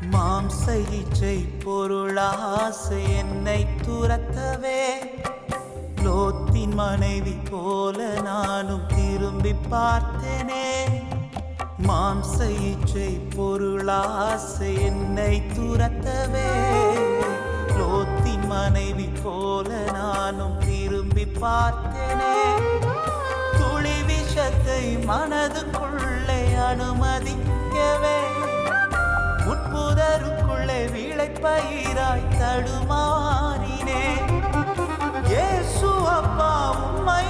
மாம்ச இச்சை பொருளாசை என்னை துரத்தவே லோத்தின் மனைவி போல நானும் திரும்பி பார்த்தேனே. மாம்ச இச்சை பொருளாசை என்னை துரத்தவே லோத்தின் மனைவி போல நானும் திரும்பி பார்த்தேனே. துளி விஷத்தை மனதுக்குள்ளே அனுமதிக்கவே உட்புதருக்குள்ளே விளைப்பயிராய் தடுமாறினே. இயேசு அப்பா உம்மை